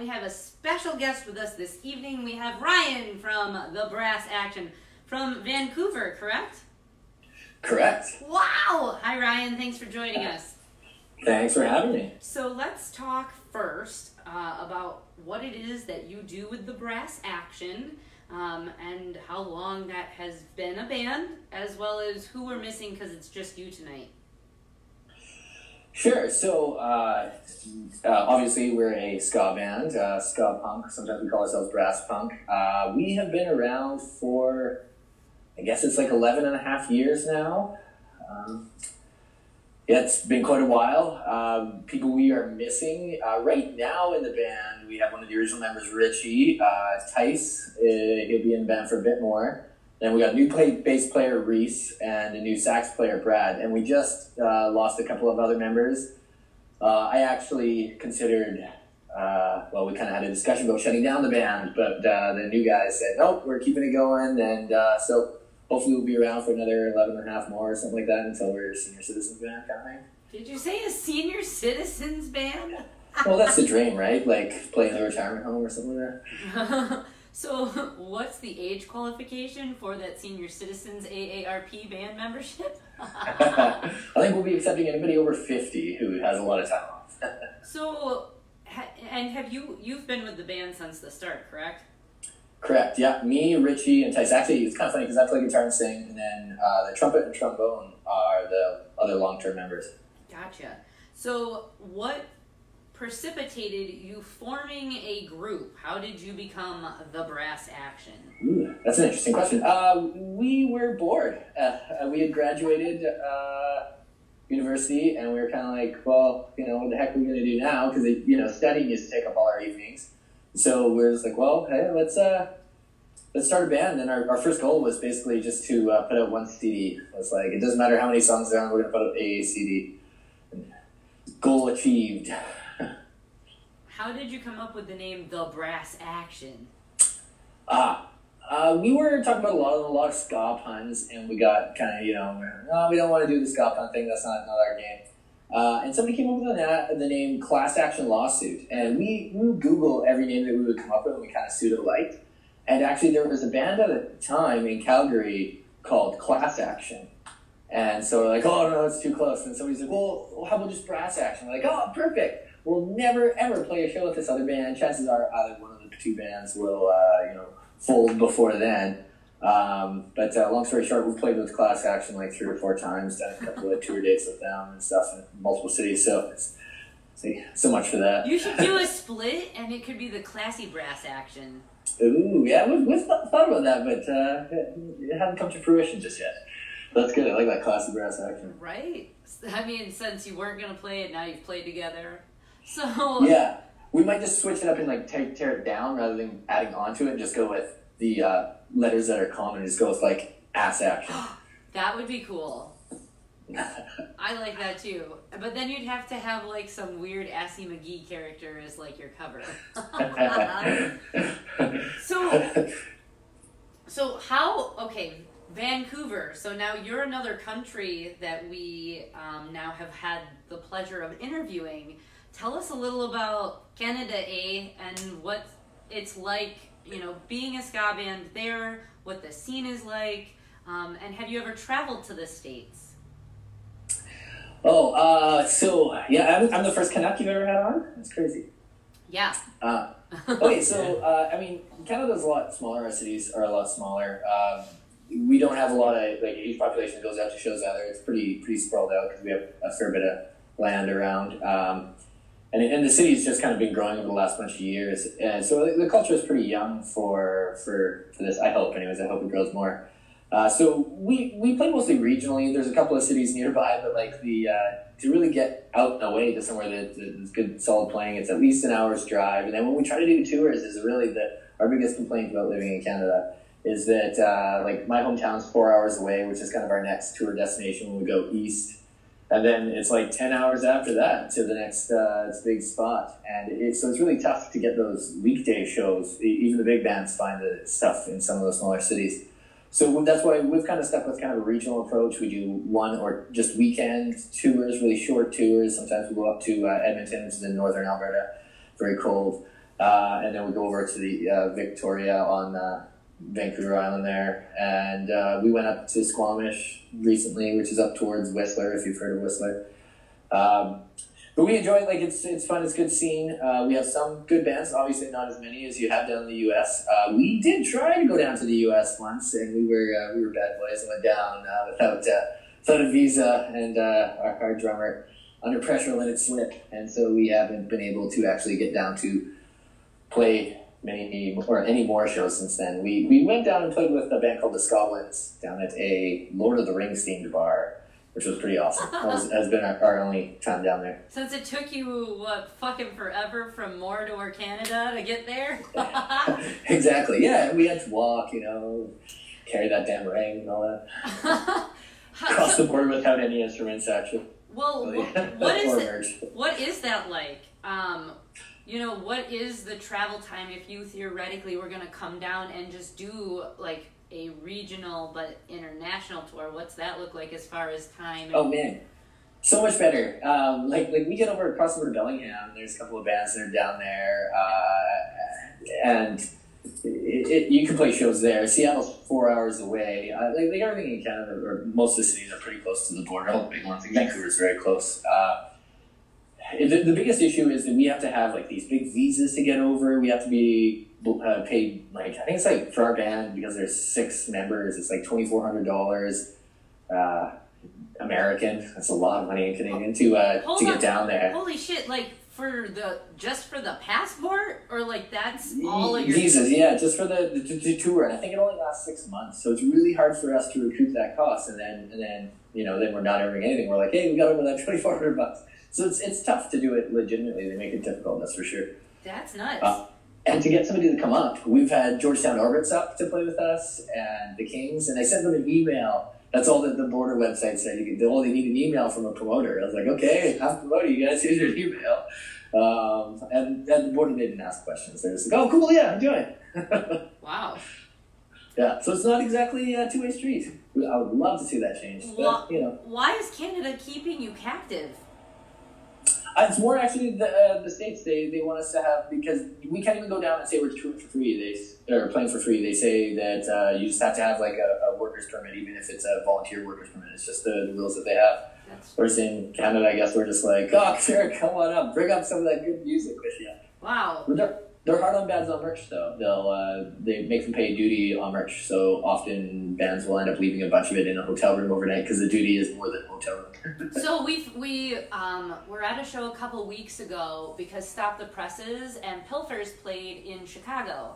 we have a special guest with us this evening. We have Ryan from the Brass Action from Vancouver, correct? Correct. Wow! Hi, Ryan. Thanks for joining us. Thanks for having me. So let's talk first about what it is that you do with the Brass Action and how long that has been a band, as well as who we're missing because it's just you tonight. Sure. So, obviously, we're a ska band, ska punk. Sometimes we call ourselves brass punk. We have been around for, I guess it's like 11 and a half years now. Yeah, it's been quite a while. People we are missing. Right now in the band, we have one of the original members, Richie. Tice, he'll be in the band for a bit more. Then we got a new bass player, Reese, and a new sax player, Brad. And we just lost a couple of other members. I actually considered, we kind of had a discussion about shutting down the band, but the new guys said, nope, we're keeping it going. And so hopefully we'll be around for another 11 and a half more or something like that until we're a senior citizens band kind of thing. Did you say a senior citizens band? Well, that's the dream, right? Like playing in a retirement home or something like that. So what's the age qualification for that senior citizens AARP band membership? I think we'll be accepting anybody over 50 who has a lot of time off. So, and you've been with the band since the start, correct? Correct, yeah. Me, Richie, and Tice. Actually, it's kind of funny because I play guitar and sing, and then the trumpet and trombone are the other long-term members. Gotcha. So what precipitated you forming a group? How did you become the Brass Action? Ooh, that's an interesting question. We were bored. We had graduated university, and we were kind of like, well, what the heck are we going to do now? Because, studying used to take up all our evenings. So we're just like, well, hey, let's start a band. And our first goal was basically just to put out one CD. It's like, it doesn't matter how many songs there are, we're going to put out a CD. Goal achieved. How did you come up with the name The Brass Action? We were talking about a lot of ska puns, and we got kind of, we don't want to do the ska pun thing. That's not our game. And somebody came up with the name Class Action Lawsuit. And we would Google every name that we would come up with, and we kind of pseudo-liked. And actually, there was a band at the time in Calgary called Class Action. And so we're like, oh, no, it's too close. And somebody's like, well, how about just Brass Action? We're like, oh, perfect. We'll never, ever play a show with this other band. Chances are either one of the two bands will, fold before then. But long story short, we've played with Class Action like 3 or 4 times, done a couple of tour dates with them and stuff in multiple cities. So it's so much for that. You should do a split, and it could be the Classy Brass Action. Ooh, yeah, we've thought about that, but it hasn't come to fruition just yet. That's good. I like that Classy Brass Action. Right. I mean, since you weren't going to play it, now you've played together. So yeah, we might just switch it up and like tear it down rather than adding on to it. And just go with the letters that are common. Just go with like Ass Action. That would be cool. I like that too. But then you'd have to have like some weird Assy McGee character as like your cover. So how? Okay, Vancouver. So now you're another country that we now have had the pleasure of interviewing. Tell us a little about Canada, and what it's like, being a ska band there, what the scene is like, and have you ever traveled to the States? So yeah, I'm the first Canuck you've ever had on? That's crazy. Yeah. Okay, so, Canada's a lot smaller, our cities are a lot smaller. We don't have a lot of, age population that goes out to shows either. It's pretty sprawled out because we have a fair bit of land around. And the city's just kind of been growing over the last bunch of years. And so the culture is pretty young for this. I hope anyways. I hope it grows more. So we play mostly regionally. There's a couple of cities nearby, but to really get out and away to somewhere that's good, solid playing, it's at least an hour's drive. And then when we try to do tours, is really our biggest complaint about living in Canada is that my hometown's 4 hours away, which is kind of our next tour destination when we go east. And then it's like 10 hours after that to the next big spot. And so it's really tough to get those weekday shows. Even the big bands find the stuff in some of those smaller cities. So that's why we've kind of stuck with kind of a regional approach. We do one or just weekend tours, really short tours. Sometimes we go up to Edmonton, which is in northern Alberta, very cold. and then we go over to the Victoria on Vancouver Island there, and we went up to Squamish recently, which is up towards Whistler, if you've heard of Whistler. But we enjoy it. Like it's fun. It's good scene. We have some good bands. Obviously, not as many as you have down in the U.S. We did try to go down to the U.S. once, and we were bad boys and went down without a visa, and our drummer under pressure let it slip, and so we haven't been able to actually get down to play any more shows since then. We went down and played with a band called the Scoblins down at a Lord of the Rings themed bar, which was pretty awesome. Has been our only time down there. Since it took you, fucking forever from Mordor, Canada to get there? Exactly, yeah. We had to walk, carry that damn ring and all that. Cross the border without any instruments, actually. Well, what is that like? What is the travel time if you theoretically were going to come down and just do, like, a regional but international tour? What's that look like as far as time? Oh man, so much better. Like we get over across the border to Bellingham. There's a couple of bands that are down there, and you can play shows there. Seattle's 4 hours away. Like everything in Canada, or most of the cities are pretty close to the border. All the big ones. Like Vancouver's very close. The biggest issue is that we have to have like these big visas to get over. We have to be paid, like, I think it's like for our band, because there's 6 members, it's like $2,400 American. That's a lot of money in Canadian to get down there. Holy shit! Like just for the passport, or like that's all of your visas? Yeah, just for the tour, and I think it only lasts 6 months, so it's really hard for us to recoup that cost. And then then we're not earning anything. We're like, hey, we got over that $2,400. So it's tough to do it legitimately. They make it difficult, that's for sure. That's nuts. And to get somebody to come up, we've had Georgetown Orbits up to play with us, and the Kings, and they sent them an email. That's all that the border website said. They only need an email from a promoter. I was like, okay, I'm promoting you guys. Here's your email. And the border, they didn't ask questions. They're just like, oh, cool, yeah, enjoy. Wow. Yeah, so it's not exactly a two-way street. I would love to see that change. But, why is Canada keeping you captive? It's more actually the States. They want us to have, because we can't even go down and say we're touring for free. Or playing for free. They say that you just have to have like a worker's permit, even if it's a volunteer worker's permit. It's just the rules that they have. Whereas in Canada, I guess we're just like, oh, sure, come on up, bring up some of that good music with you. Wow. But they're hard on bands on merch though. They make them pay duty on merch. So often bands will end up leaving a bunch of it in a hotel room overnight because the duty is more than a hotel room. So we were at a show a couple weeks ago because Stop the Presses and Pilfers played in Chicago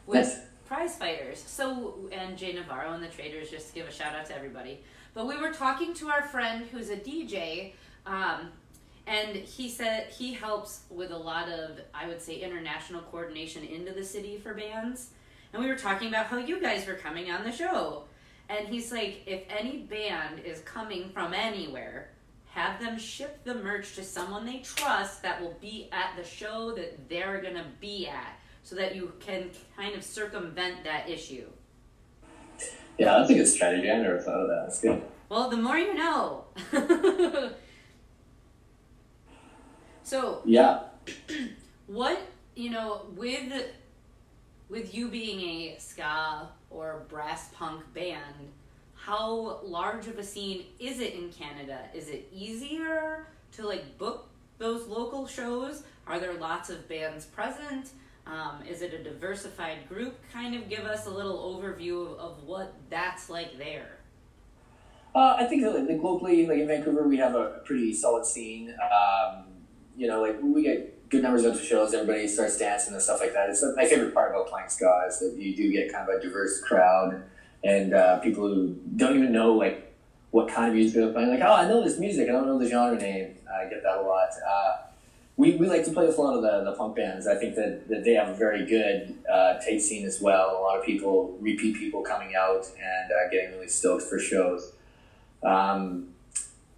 with Prize Fighters. So, and Jay Navarro and the Traders, just to give a shout out to everybody. But we were talking to our friend who's a DJ, and he said he helps with a lot of, I would say, international coordination into the city for bands. And we were talking about how you guys were coming on the show. And he's like, if any band is coming from anywhere, have them ship the merch to someone they trust that will be at the show that they're going to be at, so that you can kind of circumvent that issue. Yeah, that's a good strategy. I never thought of that. That's good. Well, the more you know. So, yeah. What, with you being a ska or brass punk band, how large of a scene is it in Canada? Is it easier to book those local shows? Are there lots of bands present? Is it a diversified group? Kind of give us a little overview of what that's like there. I think locally, in Vancouver, we have a pretty solid scene. We get good numbers of shows. Everybody starts dancing and stuff like that. It's my favorite part about playing ska is that you do get kind of a diverse crowd and people who don't even know what kind of music they're playing. Like, oh, I know this music. I don't know the genre name. I get that a lot. We like to play with a lot of the punk bands. I think that they have a very good tape scene as well. A lot of repeat people coming out and getting really stoked for shows.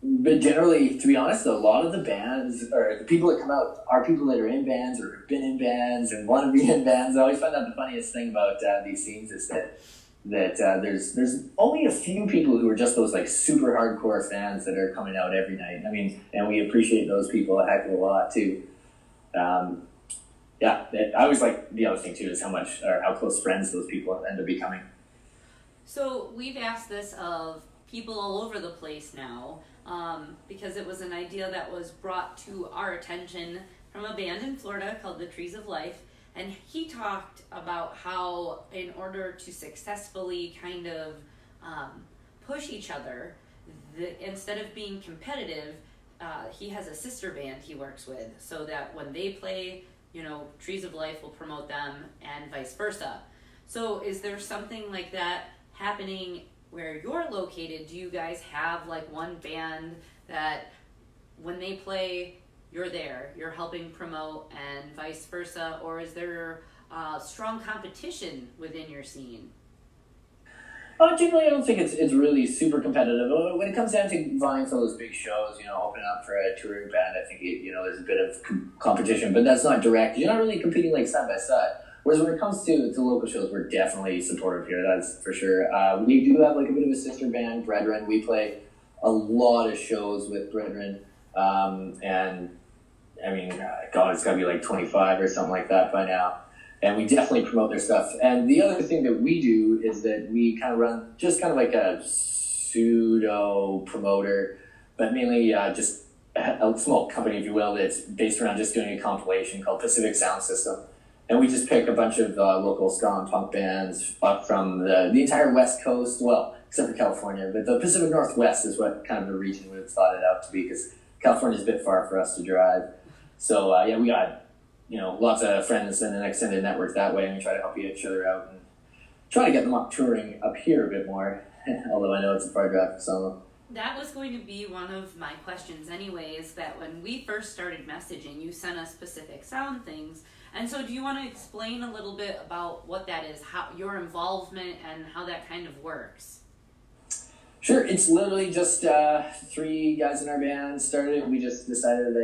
But generally, to be honest, a lot of the bands, or the people that come out, are people that are in bands or have been in bands and want to be in bands. I always find that the funniest thing about these scenes is that there's only a few people who are just those super hardcore fans that are coming out every night. I mean, and we appreciate those people a heck of a lot too. I always like the other thing too is how much or how close friends those people end up becoming. So we've asked this of people all over the place now, because it was an idea that was brought to our attention from a band in Florida called the Trees of Life. And he talked about how in order to successfully kind of push each other, instead of being competitive, he has a sister band he works with so that when they play, Trees of Life will promote them and vice versa. So is there something like that happening where you're located? Do you guys have like one band that when they play, you're there, you're helping promote and vice versa, or is there strong competition within your scene? Generally, I don't think it's really super competitive. When it comes down to vying for those big shows, opening up for a touring band, I think there's a bit of competition, but that's not direct. You're not really competing like side by side. Whereas when it comes to local shows, we're definitely supportive here. That's for sure. We do have like a bit of a sister band, Brethren. We play a lot of shows with Brethren, and I mean, God, it's got to be like 25 or something like that by now. And we definitely promote their stuff. And the other thing that we do is that we kind of run just kind of like a pseudo promoter, but mainly just a small company, if you will, that's based around just doing a compilation called Pacific Sound System. And we just pick a bunch of local ska and punk bands up from the entire West Coast, well, except for California, but the Pacific Northwest is what kind of the region would have thought it out to be, because California's a bit far for us to drive. So, we got, lots of friends and an extended network that way, and we try to help each other out and try to get them up touring up here a bit more, although I know it's a far drive for some of them. That was going to be one of my questions anyway, is that when we first started messaging, you sent us specific sound things. And so do you want to explain a little bit about what that is, how your involvement and how that kind of works? Sure, it's literally just 3 guys in our band started. We just decided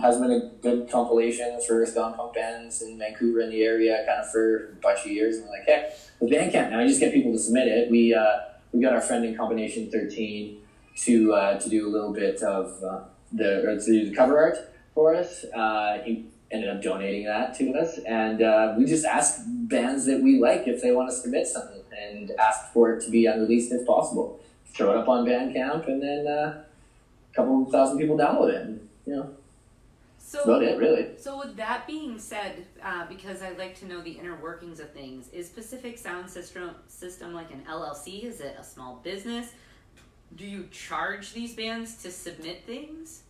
hasn't been a good compilation for ska and punk bands in Vancouver in the area kind of for a bunch of years. And we're like, hey, with Bandcamp now, you just get people to submit it. We got our friend in Combination 13 to do a little bit of to do the cover art for us. He ended up donating that to us, and we just asked bands that we like if they want to submit something, and ask for it to be unreleased if possible. Throw it up on Bandcamp, and then a couple thousand people download it. And, so, that's about it, really. So with that being said, because I like to know the inner workings of things, is Pacific Sound System like an LLC? Is it a small business? Do you charge these bands to submit things?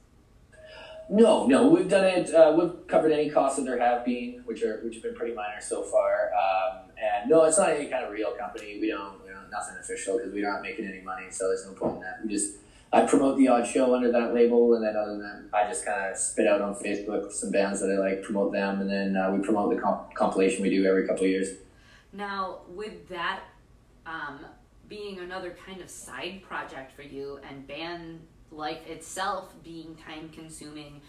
No, we've done it. We've covered any costs that there have been, which have been pretty minor so far. And no, it's not any kind of real company. We don't nothing official because we aren't making any money, so there's no point in that. I promote the odd show under that label, and then other than that, I just kind of spit out on Facebook some bands that I like, promote them, and then we promote the compilation we do every couple of years. Now, with that being another kind of side project for you, and band life itself being time consuming,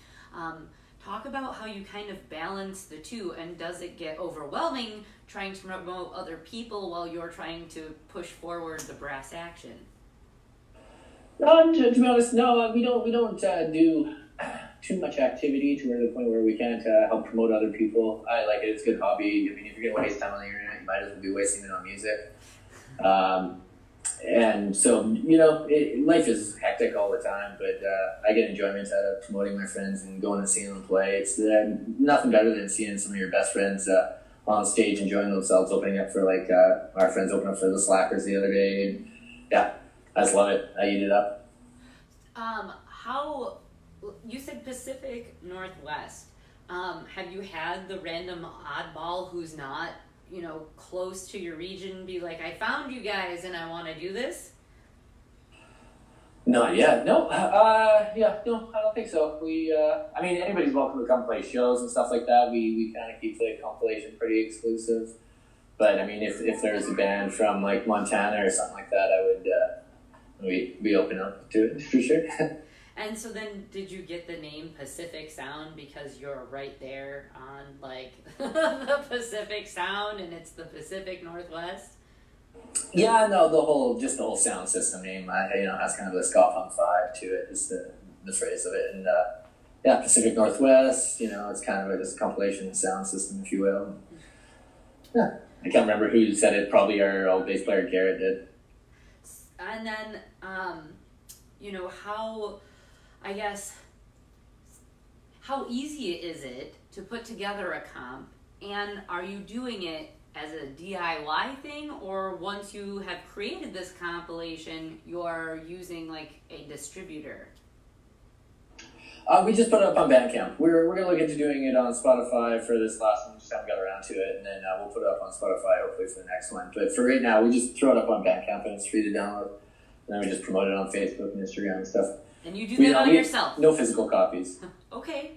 talk about how you kind of balance the two, and does it get overwhelming trying to promote other people while you're trying to push forward the brass action? To be honest, no, we don't do too much activity to the point where we can't help promote other people. I like it; it's a good hobby. I mean, if you're gonna waste time on the internet, you might as well be wasting it on music. And so, life is hectic all the time, but I get enjoyment out of promoting my friends and going and seeing them play. It's nothing better than seeing some of your best friends on stage enjoying themselves, opening up for our friends opened up for the Slackers the other day. And, yeah, I just love it. I eat it up. How you said Pacific Northwest? Have you had the random oddball who's not close to your region be like, I found you guys and I want to do this? Not yet. No. I don't think so. Anybody's welcome to come play shows and stuff like that. We kind of keep the compilation pretty exclusive. But if there's a band from like Montana or something like that, I would be open up to it for sure. And so then, did you get the name Pacific Sound because you're right there on the Pacific Sound and it's the Pacific Northwest? Yeah, no, the whole sound system name, has kind of a ska punk vibe to it, is the phrase of it, and yeah, Pacific Northwest. It's kind of just a compilation sound system, if you will. Yeah, I can't remember who said it. Probably our old bass player Garrett did. And then, how, I guess, how easy is it to put together a comp, and are you doing it as a DIY thing, or once you have created this compilation, you're using like a distributor? We just put it up on Bandcamp. We're going to look into doing it on Spotify for this last one. Just haven't got around to it, and then we'll put it up on Spotify hopefully for the next one. But for right now, we just throw it up on Bandcamp, and it's free to download. And then we just promote it on Facebook and Instagram and stuff. And you do that all yourself? No physical copies. Okay.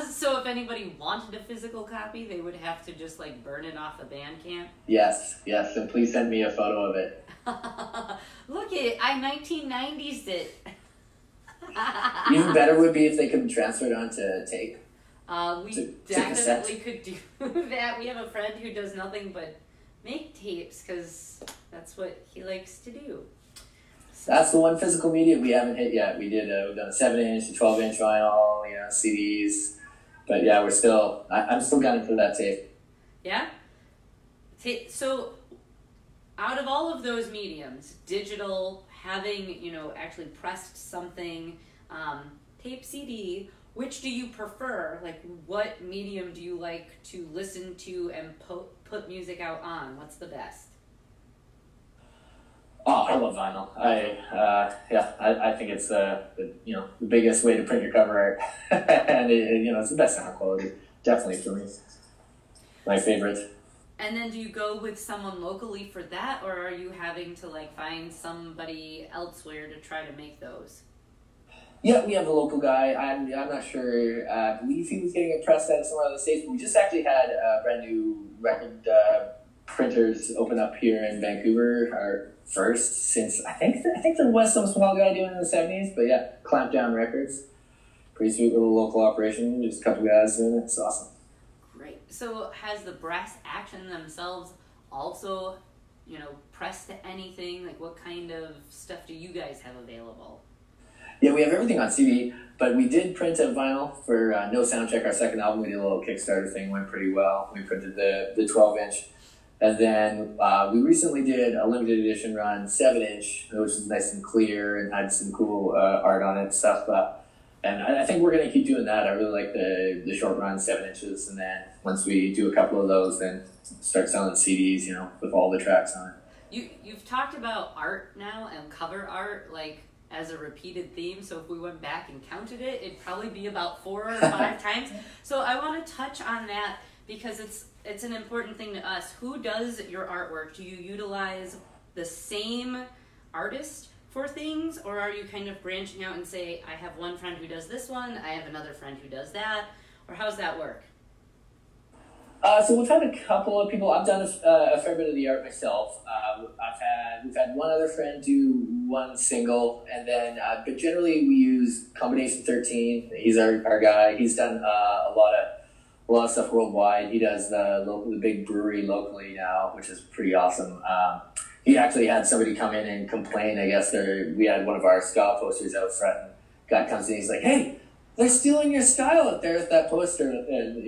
So if anybody wanted a physical copy, they would have to just like burn it off the Bandcamp? Yes, and please send me a photo of it. Look it, I 1990s it. Even better would be if they could transfer it onto tape. We definitely could do that. We have a friend who does nothing but make tapes because that's what he likes to do. So. That's the one physical media we haven't hit yet. We've done a 7-inch, a 12-inch vinyl, CDs. But yeah, I'm still gunning for that tape. Yeah? So out of all of those mediums, digital, having, actually pressed something, tape, CD, which do you prefer? Like, what medium do you like to listen to and put music out on? What's the best? Oh, I love vinyl. I think it's the biggest way to print your cover art, and it's the best sound quality. Definitely for me, my favorite. And then do you go with someone locally for that, or are you having to like find somebody elsewhere to try to make those? Yeah, we have a local guy. I'm not sure. I believe he was getting it pressed out of some other states, but we just actually had a brand new record printers open up here in Vancouver. Our first since I think there was some small guy doing it in the 70s, but yeah, Clamp Down Records. Pretty sweet little local operation. Just a couple guys doing it. It's awesome. Great. So has the Brass Action themselves also, pressed to anything? Like what kind of stuff do you guys have available? Yeah, we have everything on CD, but we did print a vinyl for No Soundcheck, our second album. We did a little Kickstarter thing, went pretty well. We printed the 12-inch. And then we recently did a limited edition run 7-inch, which is nice and clear and had some cool art on it and stuff. And I think we're going to keep doing that. I really like the short run 7 inches. And then once we do a couple of those, then start selling CDs, with all the tracks on it. You've talked about art now and cover art, like, as a repeated theme. So if we went back and counted it, it'd probably be about 4 or 5 times. So I want to touch on that because it's an important thing to us. Who does your artwork? Do you utilize the same artist for things, or are you kind of branching out and say, I have one friend who does this one, I have another friend who does that, or how's that work? So we've had a couple of people. I've done a fair bit of the art myself. We've had one other friend do one single, and then but generally we use Combination 13. He's our guy. He's done a lot of stuff worldwide. He does the big brewery locally now, which is pretty awesome. He actually had somebody come in and complain. I guess we had one of our ska posters out front, and guy comes in. He's like, "Hey, they're stealing your style up there with that poster," and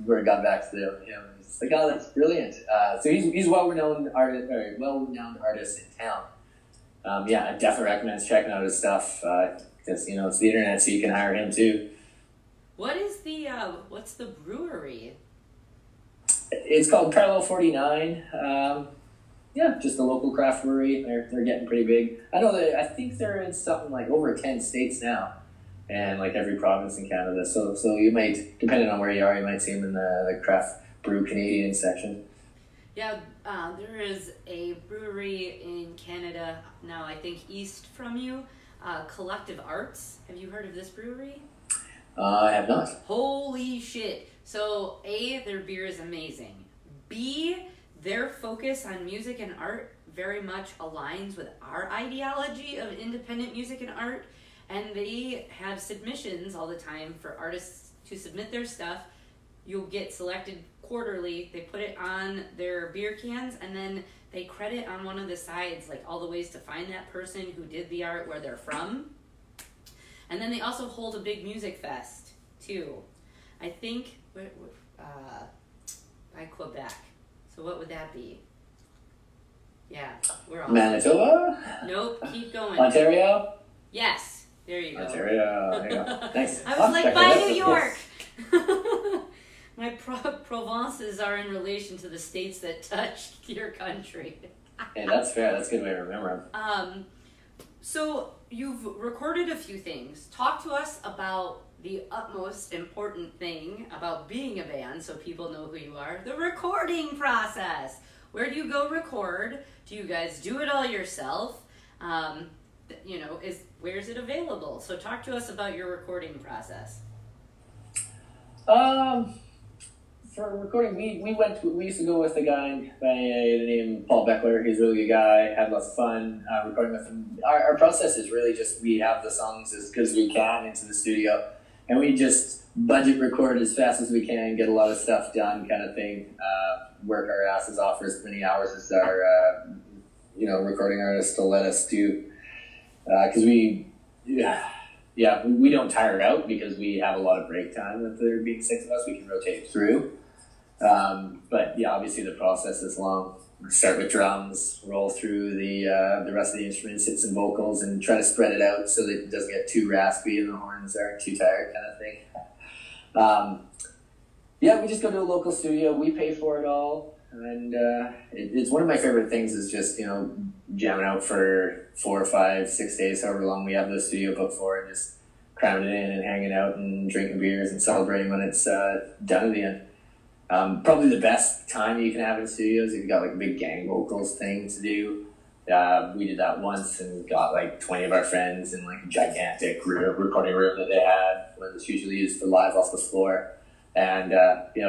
where it got back to him. It's like, oh, that's brilliant. So he's a well-renowned artist in town. I definitely recommend checking out his stuff because it's the internet, so you can hire him too. What's the brewery? It's called Parallel 49. Just a local craft brewery. They're getting pretty big. I think they're in something like over 10 states now. And like every province in Canada. So you might, depending on where you are, you might see them in the craft brew Canadian section. Yeah, there is a brewery in Canada now, I think east from you, Collective Arts. Have you heard of this brewery? I have not. Holy shit. So A, their beer is amazing. B, their focus on music and art very much aligns with our ideology of independent music and art. And they have submissions all the time for artists to submit their stuff. You'll get selected quarterly. They put it on their beer cans, and then they credit on one of the sides, like all the ways to find that person who did the art, where they're from. And then they also hold a big music fest, too. I think by Quebec. So what would that be? Yeah, we're all Manitoba? Nope, keep going. Ontario? Yes, there you go. Ontario, there you go. Nice. I was like, by New York! My Provences are in relation to the states that touched your country. Hey, that's fair. That's a good way to remember them. So you've recorded a few things. Talk to us about the utmost important thing about being a band, so people know who you are. The recording process. Where do you go record? Do you guys do it all yourself? Where's it available? So talk to us about your recording process. For recording, we used to go with a guy by the name Paul Beckler. He's a really good guy. Had lots of fun recording with him. Our process is really just we have the songs as good as we can into the studio, and we just budget record as fast as we can, get a lot of stuff done, kind of thing. Work our asses off for as many hours as our recording artists will let us do, because we don't tire out because we have a lot of break time. With there being 6 of us, we can rotate through. But yeah, obviously the process is long. We start with drums, roll through the rest of the instruments, hit some vocals, and try to spread it out so that it doesn't get too raspy and the horns aren't too tired, kind of thing. We just go to a local studio. We pay for it all, and it's one of my favorite things is just jamming out for 4 or 5, 6 days, however long we have the studio booked for, and just cramming it in and hanging out and drinking beers and celebrating when it's done at the end. Probably the best time you can have in studios if you've got like a big gang vocals thing to do. We did that once and got like 20 of our friends in like a gigantic recording room that they had, when it's usually used for live off the floor. And,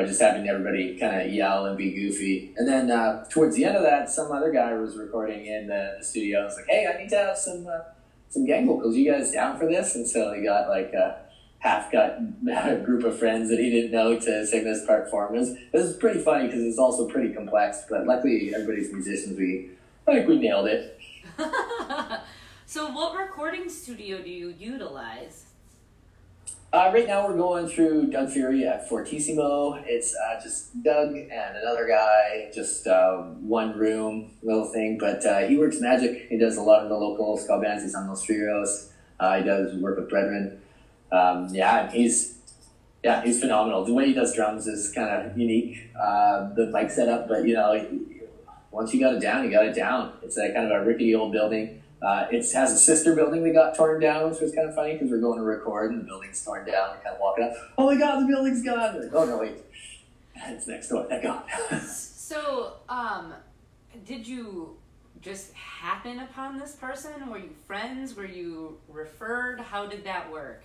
just having everybody kind of yell and be goofy. And then towards the end of that, some other guy was recording in the studio. I was like, hey, I need to have some gang vocals. You guys down for this? And so he got like a half-cut group of friends that he didn't know to sing this part for him. It was pretty funny because it's also pretty complex. But luckily, everybody's musicians. I think we nailed it. So what recording studio do you utilize? Right now we're going through Doug Fury at Fortissimo. It's just Doug and another guy, just one room little thing. But he works magic. He does a lot of the local ska bands. He's on Los Frios. He does work with Brethren. He's phenomenal. The way he does drums is kind of unique. The mic setup, but once you got it down, you got it down. It's a kind of a rickety old building. It has a sister building that got torn down, which was kind of funny because we're going to record and the building's torn down. We're kind of walking up. Oh my God, the building's gone! We're like, oh no, wait, it's next door. Thank God. So, did you just happen upon this person? Were you friends? Were you referred? How did that work?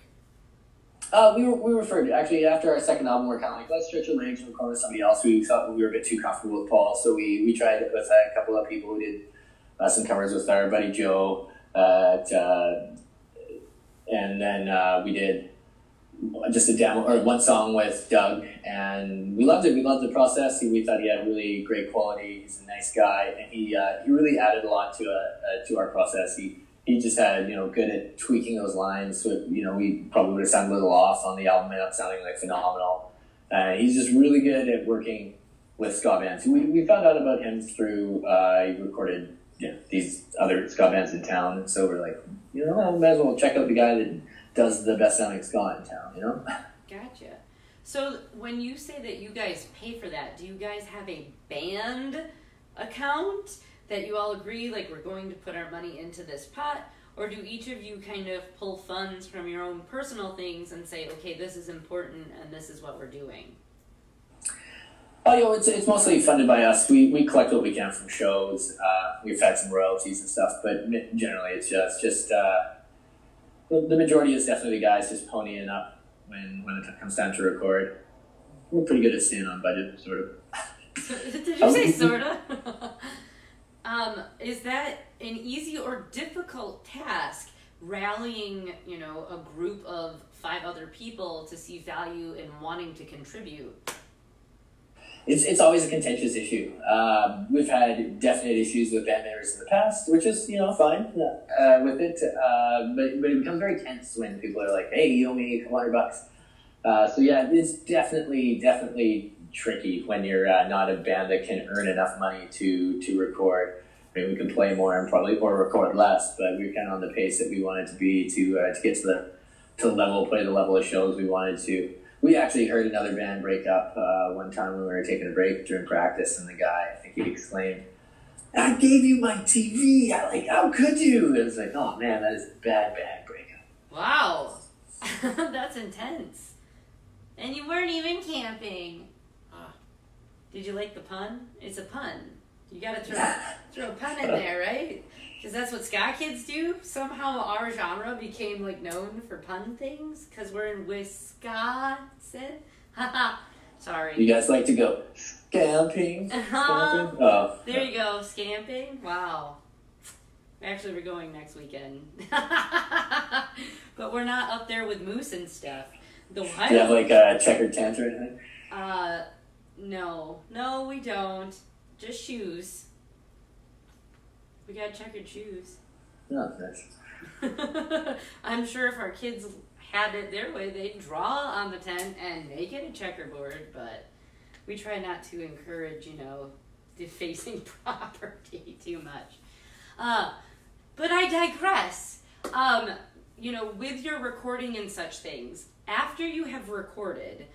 We referred. Actually, after our second album, we're kind of like, let's stretch our legs and record with somebody else. We thought we were a bit too comfortable with Paul, so we tried it with a couple of people who did some covers with our buddy Joe, and then we did just a demo or one song with Doug, and we loved it. We loved the process. We thought he had really great quality. He's a nice guy, and he really added a lot to our process. He just had good at tweaking those lines. So we probably would have sounded a little off on the album, ended up sounding like phenomenal. He's just really good at working with ska bands. We found out about him through he recorded these other ska bands in town, and so we're like, might as well check out the guy that does the best sounding ska in town, Gotcha. So when you say that you guys pay for that, do you guys have a band account that you all agree, like, we're going to put our money into this pot, or do each of you kind of pull funds from your own personal things and say, okay, this is important and this is what we're doing? It's mostly funded by us. We collect what we can from shows. We've had some royalties and stuff, but generally it's just the majority is definitely the guys just ponying up when it comes time to record. We're pretty good at staying on budget, sort of. Did you say sort of? Is that an easy or difficult task, rallying, a group of 5 other people to see value in wanting to contribute? it's always a contentious issue. We've had definite issues with band members in the past, which is fine with it. But it becomes very tense when people are like, "Hey, you owe me $200." So yeah, it's definitely tricky when you're not a band that can earn enough money to record. I mean, we can play more and probably or record less, but we're kind of on the pace that we wanted to be to get to the level, play the level of shows we wanted to. We actually heard another band break up one time when we were taking a break during practice, and the guy, I think he exclaimed, "I gave you my TV. How could you?" It was like, oh man, that is a bad breakup. Wow, that's intense. And you weren't even camping. Did you like the pun? It's a pun. You gotta throw a pun in there, right? Because that's what ska kids do. Somehow our genre became known for pun things because we're in Wisconsin. Haha. Sorry. You guys like to go scamping? Scamping? Oh. There you go, scamping. Wow. Actually, we're going next weekend. But we're not up there with moose and stuff. Do you have a checkered tent or anything? No, we don't. Just shoes. We got checkered shoes. Oh, nice. I'm sure if our kids had it their way, they'd draw on the tent and make it a checkerboard, but we try not to encourage, defacing property too much. But I digress. With your recording and such things, after you have recorded,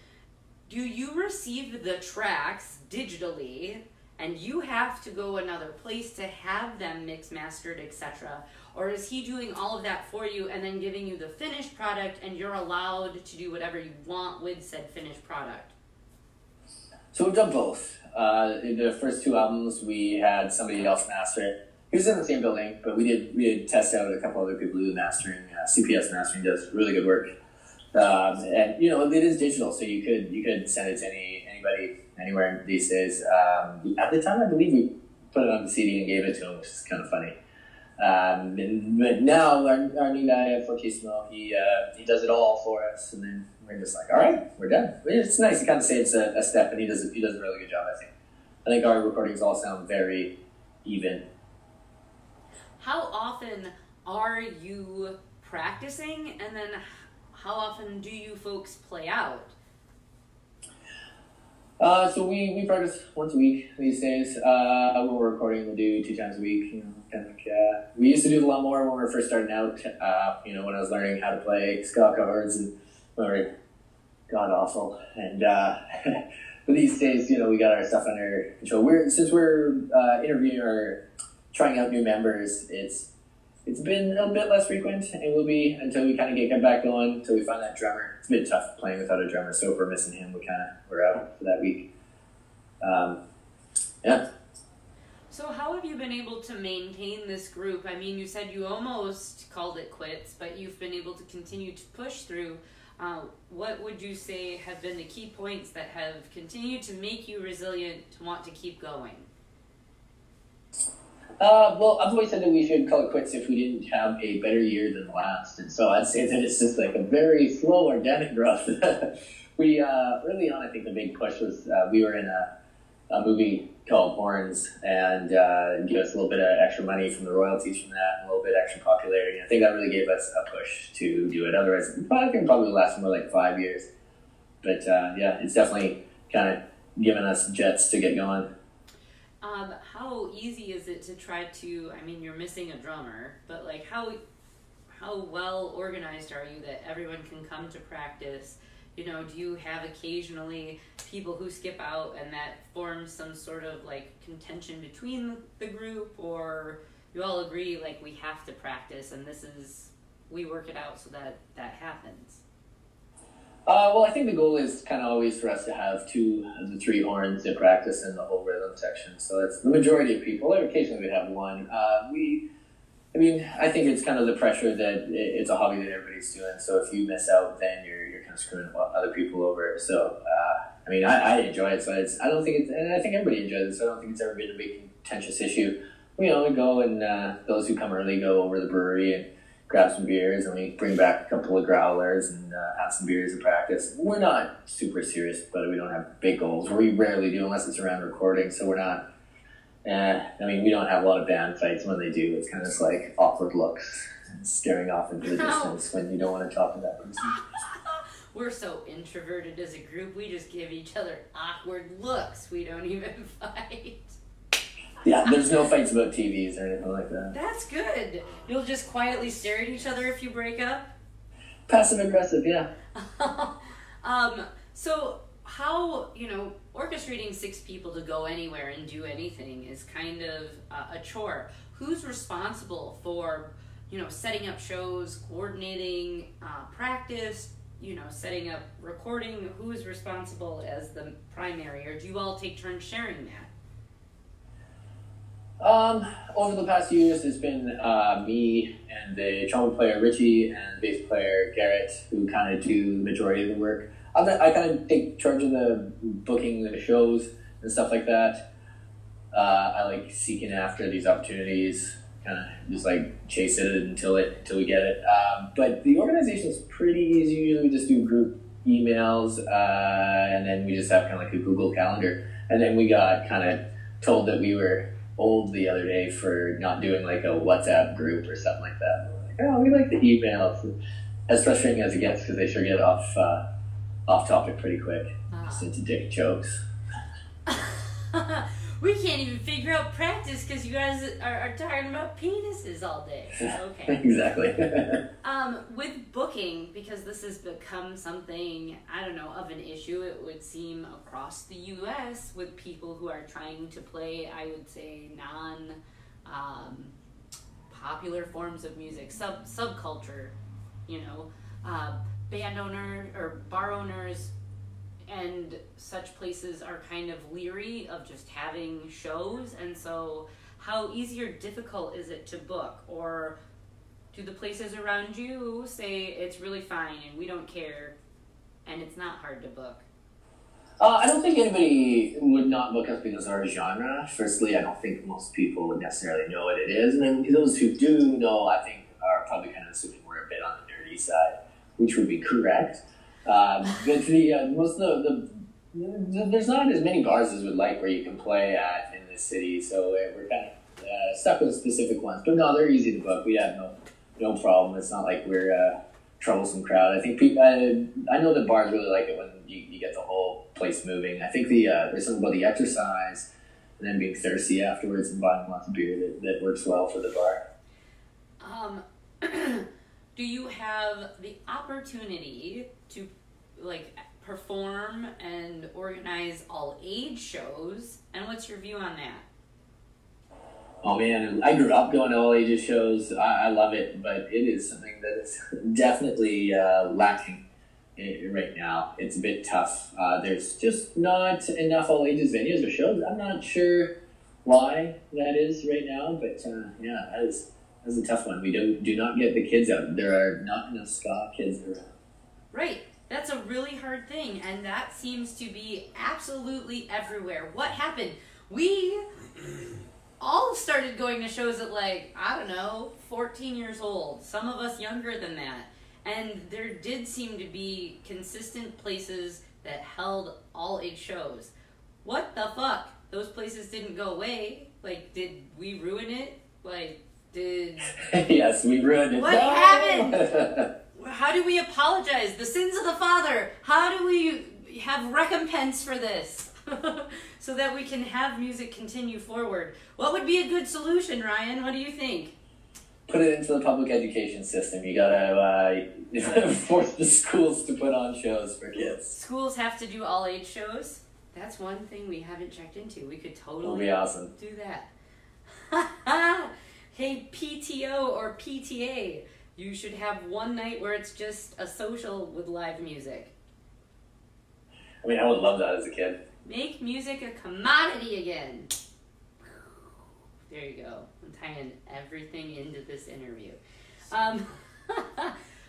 do you receive the tracks digitally and you have to go another place to have them mixed, mastered, etc.? Or is he doing all of that for you and then giving you the finished product and you're allowed to do whatever you want with said finished product? So we've done both. In the first two albums, we had somebody else master it. He was in the same building, but we did test out a couple other people who do mastering. CPS Mastering does really good work. And it is digital, so you could send it to anybody anywhere these days. At the time, I believe we put it on the CD and gave it to him, which is kind of funny. But now our new guy Fortissimo, he does it all for us, and then we're just like, all right, we're done. It's nice. It kind of saves a step, and he does a really good job. I think our recordings all sound very even. How often are you practicing, and then how often do you folks play out? So we practice once a week these days. When we're recording, we'll do 2 times a week. We used to do a lot more when we were first starting out. When I was learning how to play ska covers, and we were god awful. And but these days, we got our stuff under control. Since we're interviewing or trying out new members, it's been a bit less frequent, and will be until we kind of get back going, until we find that drummer. It's a bit tough playing without a drummer, so if we're missing him, we're out for that week. Yeah. So how have you been able to maintain this group? I mean, you said you almost called it quits, but you've been able to continue to push through. What would you say have been the key points that have continued to make you resilient to want to keep going? Well, I've always said that we should call it quits if we didn't have a better year than the last. And so I'd say that it's just a very slow organic growth. We, early on, I think the big push was we were in a movie called Horns, and give us a little bit of extra money from the royalties from that, and a little bit extra popularity. I think that really gave us a push to do it. Otherwise, I think probably last more like 5 years. But it's definitely kind of given us jets to get going. How easy is it to try to, you're missing a drummer, but how well organized are you that everyone can come to practice? Do you have occasionally people who skip out and that forms some sort of contention between the group, or you all agree we have to practice and we work it out so that happens? Well, I think the goal is kind of always for us to have 2 of the 3 horns in practice in the whole rhythm section. So that's the majority of people. Occasionally we have 1. I think it's kind of the pressure that it's a hobby that everybody's doing. So if you miss out, then you're kind of screwing other people over. So, I enjoy it. So I don't think and I think everybody enjoys it. So I don't think it's ever been a big contentious issue. We go and those who come early go over to the brewery and grab some beers, and we bring back a couple of growlers and have some beers and practice. We're not super serious, but we don't have big goals. We rarely do unless it's around recording, so we're not. I mean, we don't have a lot of band fights. When they do, it's kind of just like awkward looks, and staring off into the distance when you don't want to talk to that person. We're so introverted as a group, we just give each other awkward looks. We don't even fight. Yeah, there's no fights about TVs or anything like that. That's good. You'll just quietly stare at each other if you break up? Passive aggressive, yeah. So how, orchestrating 6 people to go anywhere and do anything is kind of a chore. Who's responsible for, setting up shows, coordinating practice, setting up recording? Who's responsible as the primary, or do you all take turns sharing that? Over the past few years, it's been me and the trumpet player Richie and the bass player Garrett who kind of do the majority of the work. I kind of take charge of the booking the shows and stuff like that. I like seeking after these opportunities, kind of just like chase it until we get it. But the organization is pretty easy. Usually we just do group emails, and then we just have kind of like a Google Calendar. And then we got kind of told that we were old the other day for not doing like a WhatsApp group or something like that. We're like, we like the emails. As frustrating as it gets, because they sure get off topic pretty quick. Just into dick jokes. We can't even figure out practice because you guys are talking about penises all day. Okay. Exactly. With booking, because this has become something, of an issue, it would seem, across the U.S. with people who are trying to play, I would say, popular forms of music, subculture, band owner or bar owners and such places are kind of leery of just having shows. And so how easy or difficult is it to book? Or do the places around you say it's really fine and we don't care and it's not hard to book? I don't think anybody would not book us because of our genre. Firstly, I don't think most people would necessarily know what it is. And then those who do know, I think, are probably kind of assuming we're a bit on the nerdy side, which would be correct. But most of there's not as many bars as we'd like where you can play at in this city, so we're kind of stuck with specific ones. But no, they're easy to book. We have no problem. It's not like we're a troublesome crowd. I think I know that bars really like it when you get the whole place moving. I think there's something about the exercise and then being thirsty afterwards and buying lots of beer that works well for the bar. Do you have the opportunity to perform and organize all age shows, and what's your view on that? Oh man, I grew up going to all ages shows. I love it, but it is something that is definitely lacking right now. It's a bit tough. There's just not enough all ages venues or shows. I'm not sure why that is right now, but that's a tough one. We do not get the kids out. There are not enough ska kids around. Right. That's a really hard thing, and that seems to be absolutely everywhere. What happened? We all started going to shows at 14 years old. Some of us younger than that. And there did seem to be consistent places that held all age shows. What the fuck? Those places didn't go away. Did we ruin it? Yes, we ruined it. What happened? How do we apologize? The sins of the father. How do we have recompense for this? So that we can have music continue forward. What would be a good solution, Ryan? What do you think? Put it into the public education system. You gotta force the schools to put on shows for kids. Schools have to do all age shows? That's one thing we haven't checked into. We could totally be awesome. Do that. Hey, PTO or PTA, you should have one night where it's just a social with live music. I mean, I would love that as a kid. Make music a commodity again. There you go. I'm tying everything into this interview.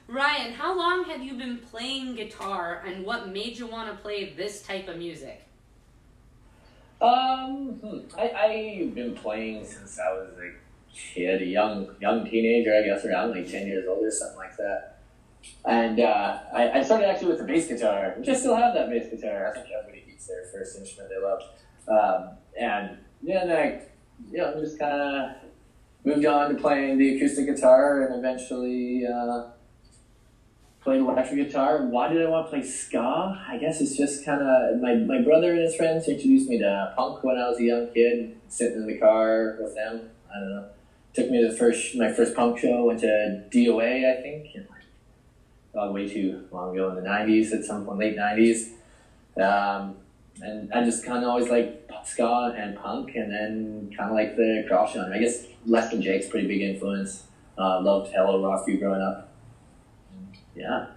Ryan, how long have you been playing guitar, and what made you want to play this type of music? I've been playing since I was a kid, a young teenager, I guess, around like 10 years old or something like that. And I started actually with the bass guitar, which I still have that bass guitar. I think everybody keeps their first instrument they love. And then I, just kind of moved on to playing the acoustic guitar and eventually played electric guitar. Why did I want to play ska? I guess it's just kind of, my brother and his friends introduced me to punk when I was a young kid, sitting in the car with them. I don't know. Took me to my first punk show, went to DOA, I think, way too long ago in the 90s, at some point, late 90s. And I just kind of always liked ska and punk, and then kind of like the cross genre. I guess Les and Jake's pretty big influence. Loved Hello Rocky growing up. Yeah.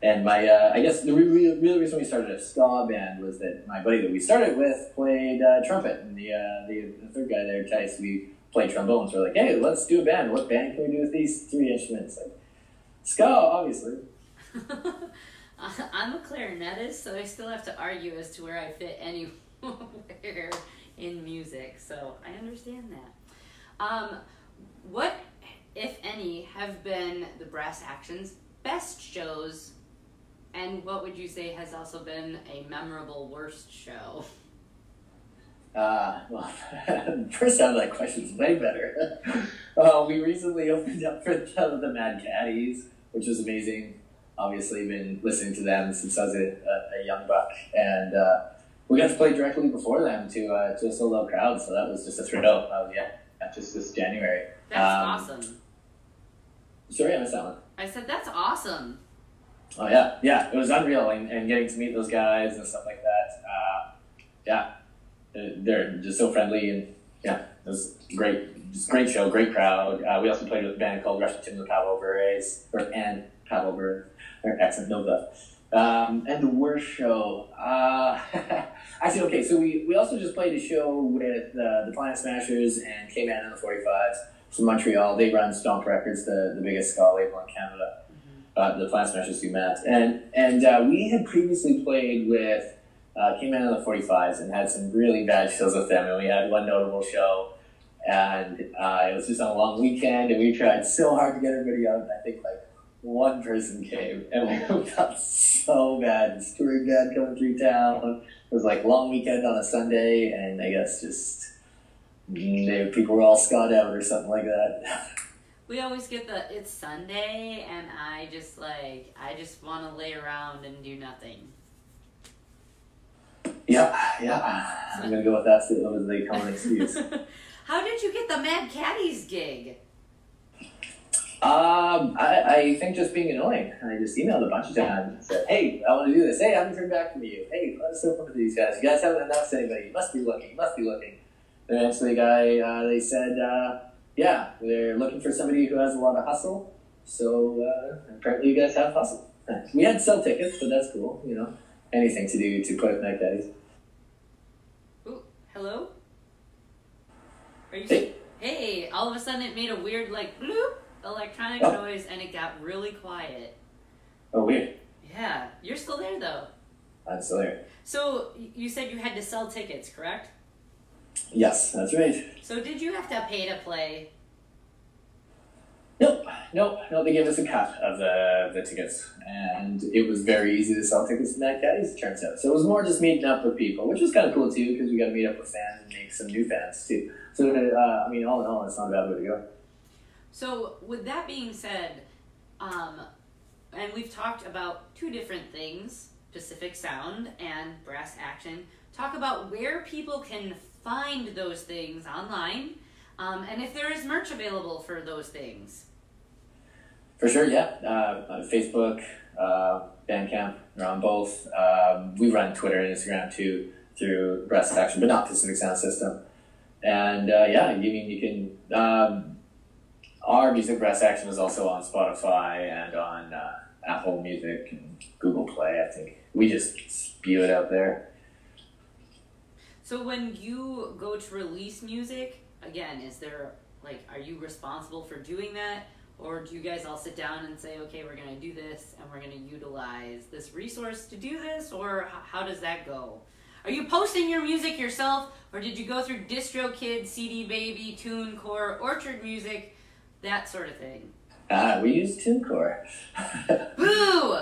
And I guess the real reason we started a ska band was that my buddy that we started with played trumpet, and the third guy there, Tice, we played trombones. We're like, hey, let's do a band. What band can we do with these three instruments? Like, ska, obviously. I'm a clarinetist, so I still have to argue as to where I fit anywhere in music, so I understand that. What, if any, have been the Brass Action's best shows, and what would you say has also been a memorable worst show? Well, first half of that question is way better. We recently opened up for the Mad Caddies, which was amazing. Obviously, been listening to them since I was a young buck, and we got to play directly before them to a sold-out crowd, so that was just a thrill. Just this January. That's awesome. Sorry, I missed that one. I said that's awesome. Oh yeah, it was unreal, and getting to meet those guys and stuff like that. They're just so friendly, and it was great. Just great show, great crowd. We also played with a band called Russian Tim the Paddle Berets, and Paddle Berets. Their accent Nova. And the worst show. Actually, okay, so we also just played a show with the Planet Smashers and K-Man and the 45s from Montreal. They run Stomp Records, the biggest ska label in Canada. The Planet Smashers do Matt. And we had previously played with K-Man and the 45s and had some really bad shows with them. And we had one notable show. And it was just on a long weekend, and we tried so hard to get everybody out. I think one person came, and we got so bad. This touring band coming through town. It was long weekend on a Sunday, and I guess just people were all scot out or something like that. We always get it's Sunday, and I just want to lay around and do nothing. Yeah. I'm gonna go with that. So that was the common excuse. How did you get the Mad Caddies gig? I think just being annoying. I just emailed a bunch of times and said, hey, I want to do this. Hey, I haven't heard back from you. Hey, let's open to these guys. You guys haven't announced anybody. You must be looking. And eventually they said, yeah, they're looking for somebody who has a lot of hustle. So apparently you guys have hustle. We had to sell tickets, but that's cool. Anything to do to play with Night Caddies. Ooh, hello? Are you Hey, all of a sudden it made a weird bloop electronic noise, and it got really quiet. Oh, weird. Yeah, you're still there though. I'm still here. So you said you had to sell tickets, correct? Yes, that's right. So did you have to pay to play? Nope. They gave us a cut of the tickets, and it was very easy to sell tickets to Mad Caddies, it turns out. So it was more just meeting up with people, which was kind of cool too, because we got to meet up with fans and make some new fans too. So all in all, it's not a bad way to go. So with that being said, and we've talked about two different things, Pacific Sound and Brass Action. Talk about where people can find those things online, and if there is merch available for those things. For sure, yeah. Facebook, Bandcamp, we're on both. We run Twitter and Instagram too through Brass Action, but not Pacific Sound System. And you can. Our music, Brass Action, is also on Spotify and on Apple Music and Google Play, I think. We just spew it out there. So when you go to release music, again, is there, are you responsible for doing that? Or do you guys all sit down and say, okay, we're going to do this, and we're going to utilize this resource to do this? Or how does that go? Are you posting your music yourself, or did you go through DistroKid, CD Baby, TuneCore, Orchard Music, that sort of thing? We use TuneCore. Boo!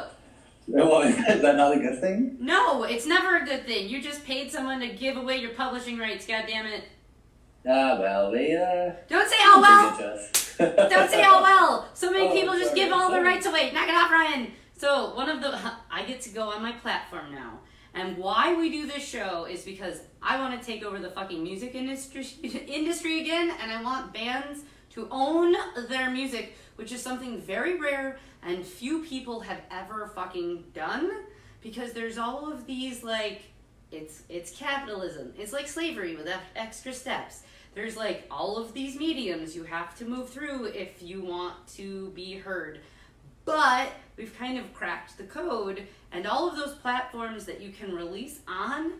Well, is that not a good thing? No, it's never a good thing. You just paid someone to give away your publishing rights, goddammit. Well, they, Don't say how well! Don't say how well! So many people just give all the rights away. Knock it off, Ryan! So, I get to go on my platform now. And why we do this show is because I want to take over the fucking music industry again, and I want bands to own their music, which is something very rare and few people have ever fucking done, because there's all of these, like, it's capitalism. It's like slavery with extra steps. There's, like, all of these mediums you have to move through if you want to be heard. But we've kind of cracked the code, and all of those platforms that you can release on,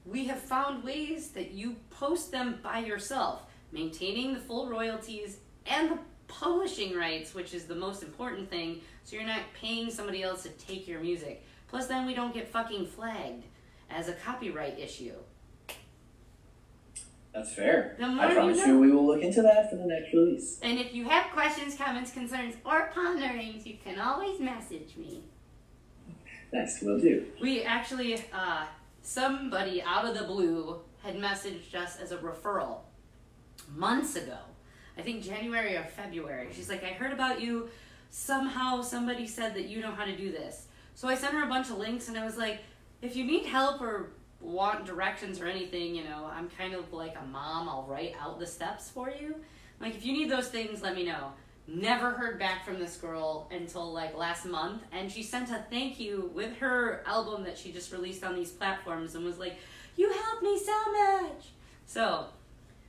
we have found ways that you post them by yourself, maintaining the full royalties and the publishing rights, which is the most important thing, so you're not paying somebody else to take your music. Plus then we don't get fucking flagged as a copyright issue. That's fair. I promise you we will look into that for the next release. And if you have questions, comments, concerns, or ponderings, you can always message me. Nice, will do. We actually, somebody out of the blue had messaged us as a referral months ago. I think January or February. She's like, I heard about you. Somehow somebody said that you know how to do this. So I sent her a bunch of links, and I was like, if you need help or want directions or anything, you know, I'm kind of like a mom. I'll write out the steps for you. Like, if you need those things, let me know. Never heard back from this girl until like last month, and she sent a thank you with her album that she just released on these platforms and was like, you helped me so much. So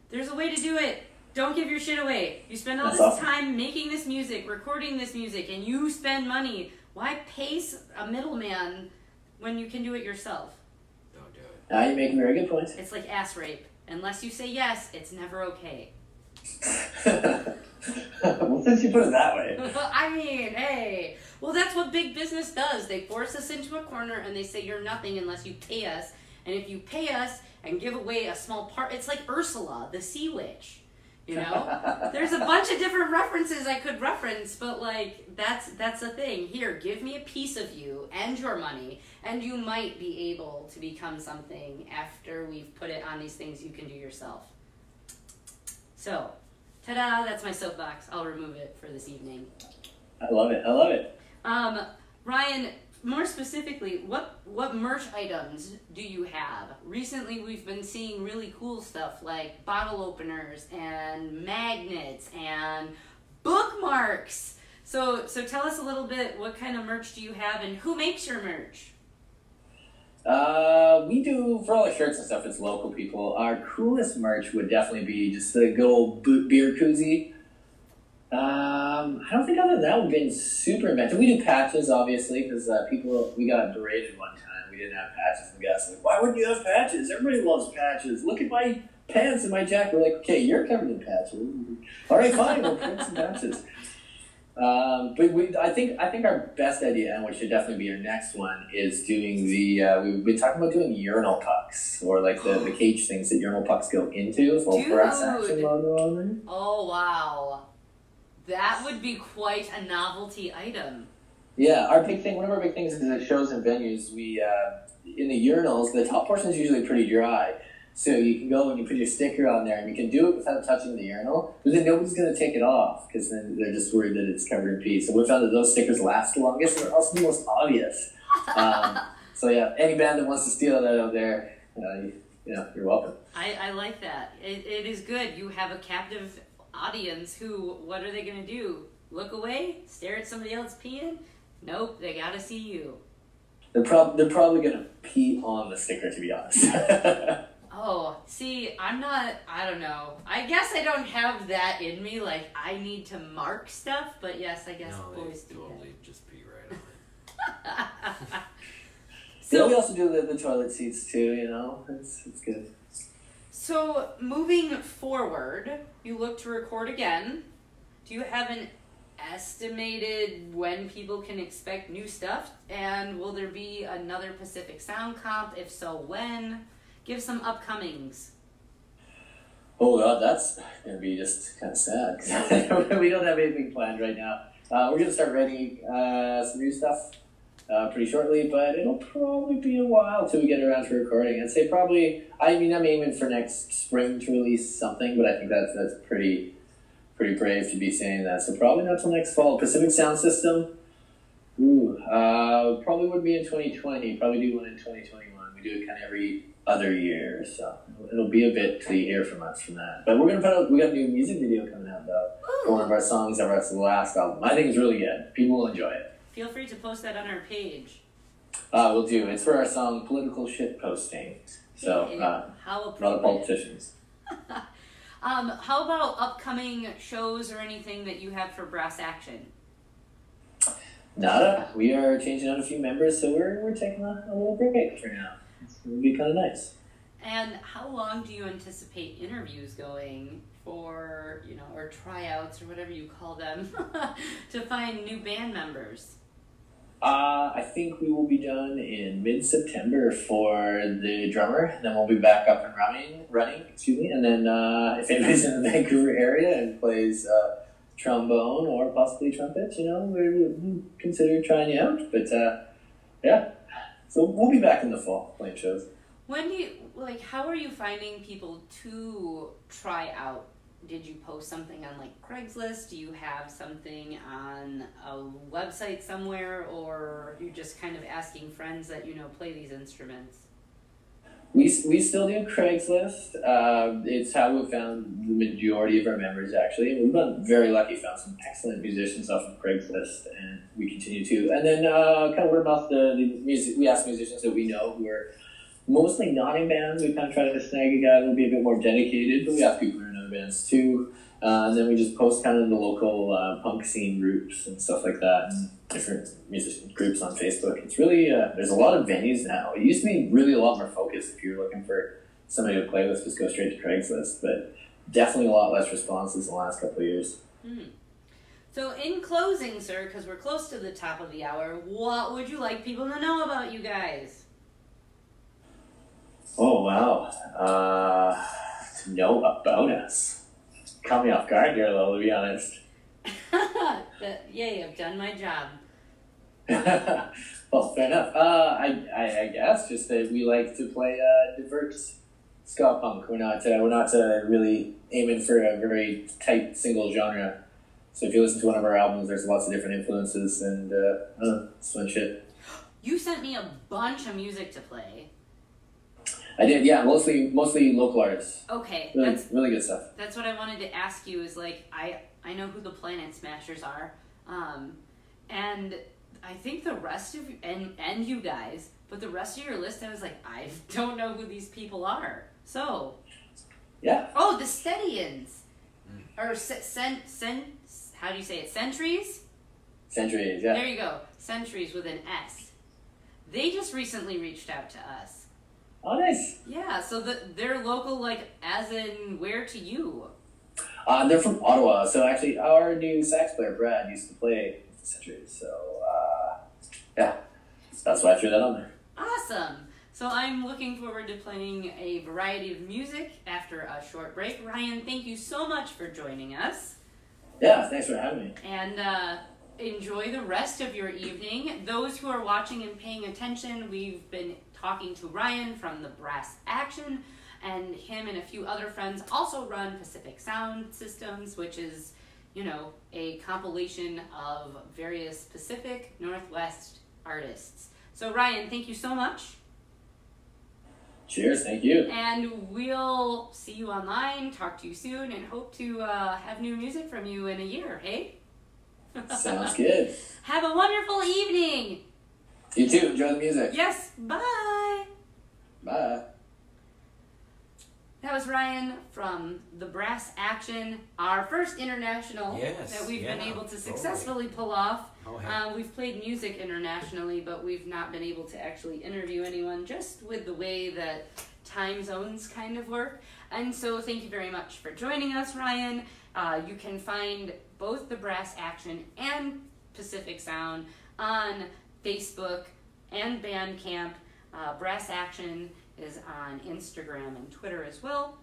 there's a way to do it. Don't give your shit away. You spend all this time making this music, recording this music, and you spend money. Why pay a middleman when you can do it yourself? Don't do it. You're making very good points. It's like ass rape. Unless you say yes, it's never okay. Well, since you put it that way. I mean, hey. Well, that's what big business does. They force us into a corner and they say you're nothing unless you pay us. And if you pay us and give away a small part, it's like Ursula, the sea witch. You know? There's a bunch of different references I could reference, but like, that's the thing. Here, give me a piece of you and your money, and you might be able to become something after we've put it on these things you can do yourself. So, ta-da, that's my soapbox. I'll remove it for this evening. I love it. I love it. Ryan, more specifically, what merch items do you have? Recently, we've been seeing really cool stuff like bottle openers and magnets and bookmarks. So tell us a little bit, what kind of merch do you have and who makes your merch? We do, for all the shirts and stuff, it's local people. Our coolest merch would definitely be just the good old beer koozie. I don't think other than that we've been super inventive. We do patches, obviously, because we got berated one time. We didn't have patches, and the guys were like, why wouldn't you have patches? Everybody loves patches. Look at my pants and my jacket. We're like, okay, you're covered in patches. All right, fine, we'll print some patches. But I think our best idea, and which should definitely be our next one, is doing we've been talking about doing urinal pucks, or like the cage things that urinal pucks go into. So brass action logo on there. Oh wow, that would be quite a novelty item. Yeah, one of our big things is at shows and venues, we in the urinals, the top portion is usually pretty dry. So you can go and you put your sticker on there, and you can do it without touching the urinal, but then nobody's going to take it off, because then they're just worried that it's covered in pee. So we found that those stickers last the longest, and they're also the most obvious. So yeah, any band that wants to steal that out there, you're welcome. I like that. It is good. You have a captive audience who, what are they going to do? Look away? Stare at somebody else peeing? Nope, they got to see you. They're probably going to pee on the sticker, to be honest. Oh, see, I don't know. I guess I don't have that in me. Like, I need to mark stuff, but yes, I guess boys do totally that. just pee right on it. So we also do the toilet seats too, it's good. So, moving forward, you look to record again. Do you have an estimated when people can expect new stuff? And will there be another Pacific Sound Comp? If so, when? Give some upcomings. Oh God, that's gonna be just kind of sad. 'Cause we don't have anything planned right now. We're gonna start writing some new stuff pretty shortly, but it'll probably be a while till we get around to recording. I'd say probably. I mean, I'm aiming for next spring to release something, but I think that's pretty brave to be saying that. So probably not till next fall. Pacific Sound System. Probably would be in 2020. Probably do one in 2021. We do it kind of every other year, so it'll be a bit till you hear from us from that. But we're gonna put out. We got a new music video coming out though for one of our songs that was the last album. I think it's really good. People will enjoy it. Feel free to post that on our page. We'll do. It's for our song "Political Shit Posting." So how a lot of politicians. How about upcoming shows or anything that you have for Brass Action? Nada. We are changing out a few members, so we're taking a little break for now. It'll be kind of nice. And how long do you anticipate interviews going for, or tryouts or whatever you call them, to find new band members? I think we will be done in mid-September for the drummer, and then we'll be back up and running. And then if anybody's in the Vancouver area and plays trombone or possibly trumpet, we consider trying you out. But yeah, so we'll be back in the fall playing shows. When do you, how are you finding people to try out? Did you post something on Craigslist? Do you have something on a website somewhere, or are you just kind of asking friends that play these instruments? We still do Craigslist. It's how we've found the majority of our members, actually. We've been very lucky, found some excellent musicians off of Craigslist, and we continue to. And then kind of word of mouth, the music. We ask musicians that we know who are mostly not in bands. We kind of try to snag a guy who'll be a bit more dedicated, but we ask people who are in other bands too. And then we just post kind of the local punk scene groups and stuff like that, and different musician groups on Facebook. It's really, there's a lot of venues now. It used to be really a lot more focused if you were looking for somebody to play with, just go straight to Craigslist, but definitely a lot less responses in the last couple of years. So in closing, sir, because we're close to the top of the hour, what would you like people to know about you guys? Oh, wow. To know about us. Caught me off guard here, though, to be honest. Yay, I've done my job. Well, fair enough. I guess just that we like to play diverse ska punk. We're not really aiming for a very tight single genre. So if you listen to one of our albums, there's lots of different influences, and it's fun shit. You sent me a bunch of music to play. I did, yeah, mostly local artists. Okay, really good stuff. That's what I wanted to ask you. Is I know who the Planet Smashers are, and I think the rest of and you guys, but the rest of your list, I was like, I don't know who these people are. So, yeah. Oh, the Steadians, or how do you say it? Centuries. Centuries, yeah. There you go. Centuries with an S. They just recently reached out to us. Oh, nice. Yeah, so they're local, as in where to you? They're from Ottawa, so actually our new sax player, Brad, used to play with the Centuries, so yeah, that's why I threw that on there. Awesome. So I'm looking forward to playing a variety of music after a short break. Ryan, thank you so much for joining us. Yeah, thanks for having me. And enjoy the rest of your evening. Those who are watching and paying attention, we've been talking to Ryan from the Brass Action, and him and a few other friends also run Pacific Sound Systems, which is, a compilation of various Pacific Northwest artists. So Ryan, thank you so much. Cheers, thank you. And we'll see you online, talk to you soon, and hope to have new music from you in a year, hey? Sounds good. Have a wonderful evening. You too. Enjoy the music. Yes. Bye. Bye. That was Ryan from the Brass Action, our first international that we've been able to successfully pull off. We've played music internationally, but we've not been able to actually interview anyone, just with the way that time zones kind of work. And so thank you very much for joining us, Ryan. You can find both the Brass Action and Pacific Sound on Facebook and Bandcamp. Brass Action is on Instagram and Twitter as well.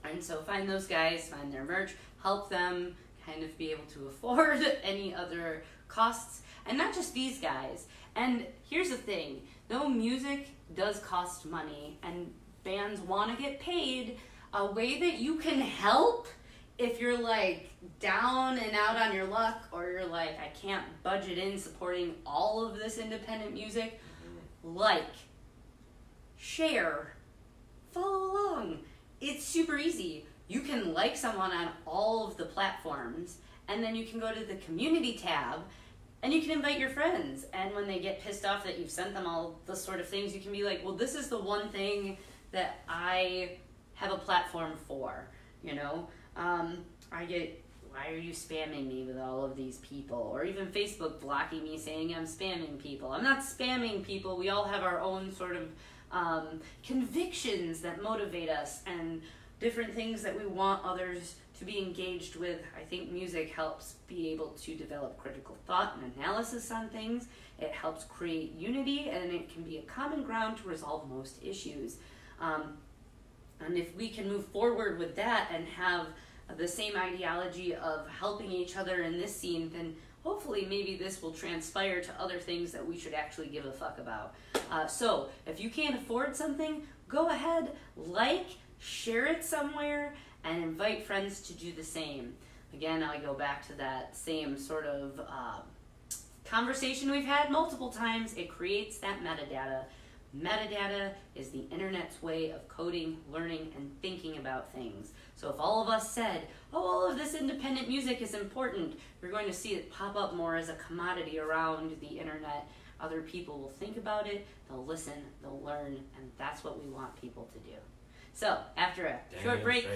And so find those guys, find their merch, help them kind of be able to afford any other costs. And not just these guys. And here's the thing, though music does cost money and bands want to get paid, a way that you can help if you're like down and out on your luck, or you're like, I can't budget in supporting all of this independent music, like, share, follow along. It's super easy. You can like someone on all of the platforms, and then you can go to the community tab and you can invite your friends. And when they get pissed off that you've sent them all the sort of things, you can be like, well, this is the one thing that I have a platform for, you know? I get, why are you spamming me with all of these people? Or even Facebook blocking me saying I'm spamming people. I'm not spamming people. We all have our own sort of convictions that motivate us and different things that we want others to be engaged with. I think music helps be able to develop critical thought and analysis on things. It helps create unity, and it can be a common ground to resolve most issues. And if we can move forward with that and have the same ideology of helping each other in this scene, then hopefully maybe this will transpire to other things that we should actually give a fuck about. So if you can't afford something, go ahead, like, share it somewhere, and invite friends to do the same. Again, I go back to that same sort of conversation we've had multiple times. It creates that metadata. Metadata is the internet's way of coding, learning, and thinking about things. So if all of us said, oh, all of this independent music is important, you're going to see it pop up more as a commodity around the internet. Other people will think about it, they'll listen, they'll learn, and that's what we want people to do. So after a short break,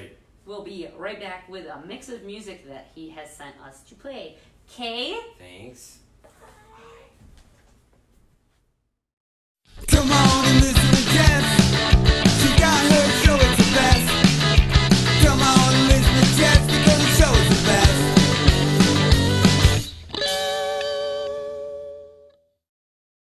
we'll be right back with a mix of music that he has sent us to play. Kay? Thanks.